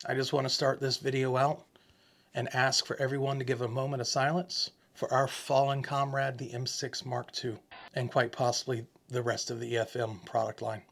I just want to start this video out and ask for everyone to give a moment of silence for our fallen comrade, the M6 Mark II, and quite possibly the rest of the EFM product line.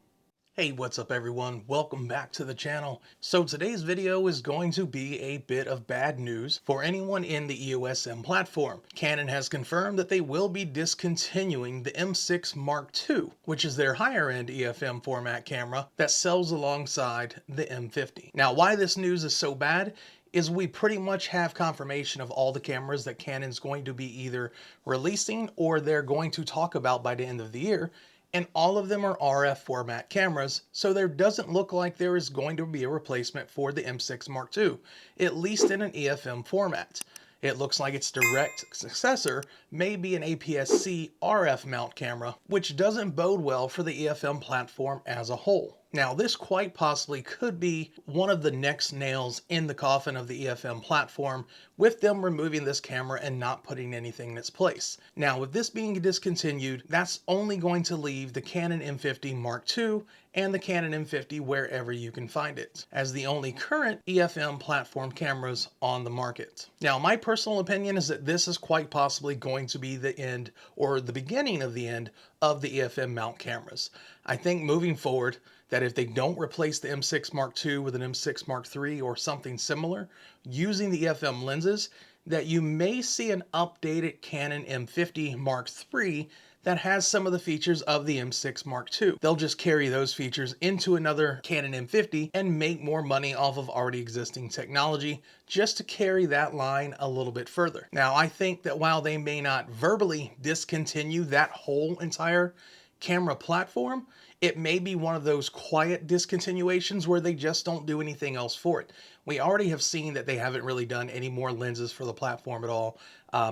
Hey, what's up everyone? Welcome back to the channel. So today's video is going to be a bit of bad news for anyone in the EOS M platform. Canon has confirmed that they will be discontinuing the M6 Mark II, which is their higher end EFM format camera that sells alongside the M50. Now, why this news is so bad is we pretty much have confirmation of all the cameras that Canon's going to be either releasing or they're going to talk about by the end of the year. And all of them are RF format cameras, so there doesn't look like there is going to be a replacement for the M6 Mark II, at least in an EFM format. It looks like its direct successor may be an APS-C RF mount camera, which doesn't bode well for the EFM platform as a whole. Now, this quite possibly could be one of the next nails in the coffin of the EFM platform, with them removing this camera and not putting anything in its place. Now, with this being discontinued, that's only going to leave the Canon M50 Mark II and the Canon M50 wherever you can find it, as the only current EFM platform cameras on the market. Now, my personal opinion is that this is quite possibly going to be the end, or the beginning of the end, of the EFM mount cameras. I think moving forward, that if they don't replace the M6 Mark II with an M6 Mark III or something similar using the EFM lenses, that you may see an updated Canon M50 Mark III that has some of the features of the M6 Mark II. They'll just carry those features into another Canon M50 and make more money off of already existing technology just to carry that line a little bit further. Now, I think that while they may not verbally discontinue that whole entire camera platform, it may be one of those quiet discontinuations where they just don't do anything else for it. We already have seen that they haven't really done any more lenses for the platform at all.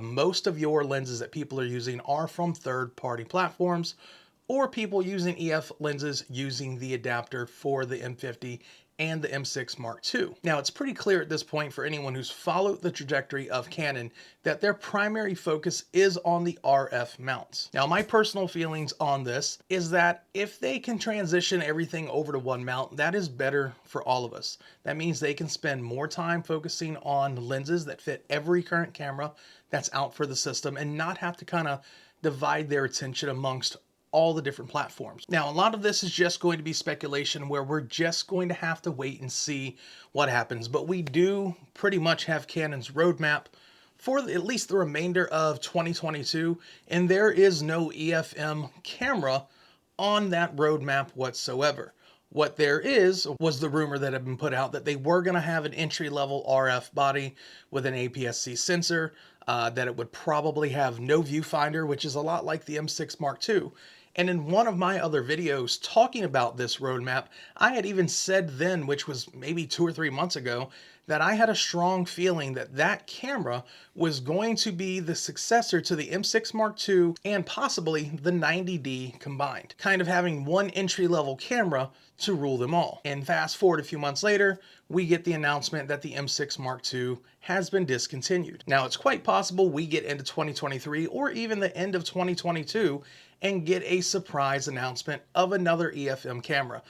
Most of your lenses that people are using are from third-party platforms or people using EF lenses using the adapter for the M50 and the M6 Mark II. Now, it's pretty clear at this point for anyone who's followed the trajectory of Canon that their primary focus is on the RF mounts. Now, my personal feelings on this is that if they can transition everything over to one mount, that is better for all of us. That means they can spend more time focusing on lenses that fit every current camera that's out for the system and not have to kind of divide their attention amongst all the different platforms. Now, a lot of this is just going to be speculation where we're just going to have to wait and see what happens. But we do pretty much have Canon's roadmap for at least the remainder of 2022, and there is no EFM camera on that roadmap whatsoever. What there is was the rumor that had been put out that they were going to have an entry-level RF body with an APS-C sensor, that it would probably have no viewfinder, which is a lot like the M6 Mark II. And in one of my other videos talking about this roadmap, I had even said then, which was maybe 2 or 3 months ago, that I had a strong feeling that that camera was going to be the successor to the M6 Mark II and possibly the 90D combined, kind of having one entry-level camera to rule them all. And fast forward a few months later, we get the announcement that the M6 Mark II has been discontinued. Now, it's quite possible we get into 2023 or even the end of 2022 and get a surprise announcement of another EFM camera.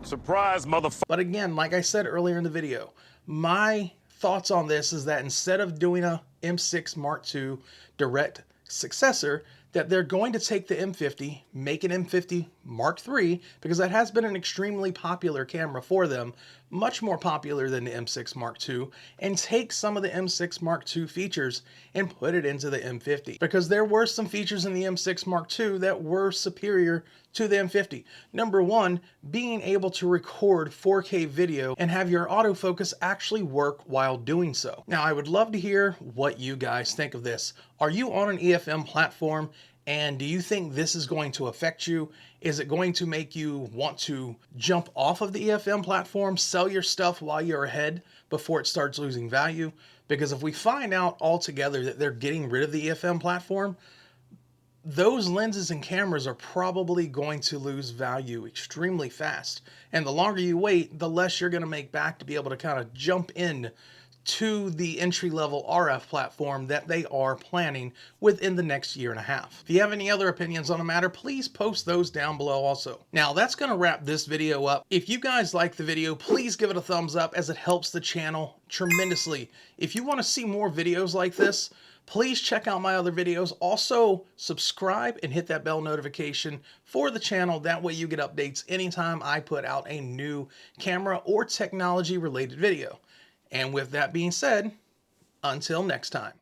Surprise, motherfucker. But again, like I said earlier in the video, my thoughts on this is that instead of doing a M6 Mark II direct successor, that they're going to take the M50, make an M50 Mark III, because that has been an extremely popular camera for them, much more popular than the M6 Mark II, and take some of the M6 Mark II features and put it into the M50. Because there were some features in the M6 Mark II that were superior to the M50. Number one, being able to record 4K video and have your autofocus actually work while doing so. Now, I would love to hear what you guys think of this. Are you on an EFM platform? And do you think this is going to affect you? Is it going to make you want to jump off of the EFM platform, sell your stuff while you're ahead before it starts losing value? Because if we find out altogether that they're getting rid of the EFM platform, those lenses and cameras are probably going to lose value extremely fast. And the longer you wait, the less you're going to make back to be able to kind of jump in to the entry-level RF platform that they are planning within the next year and a half. If you have any other opinions on the matter, please post those down below also. Now, that's going to wrap this video up. If you guys like the video, please give it a thumbs up as it helps the channel tremendously. If you want to see more videos like this, please check out my other videos. Also, subscribe and hit that bell notification for the channel. That way you get updates anytime I put out a new camera or technology related video. And with that being said, until next time.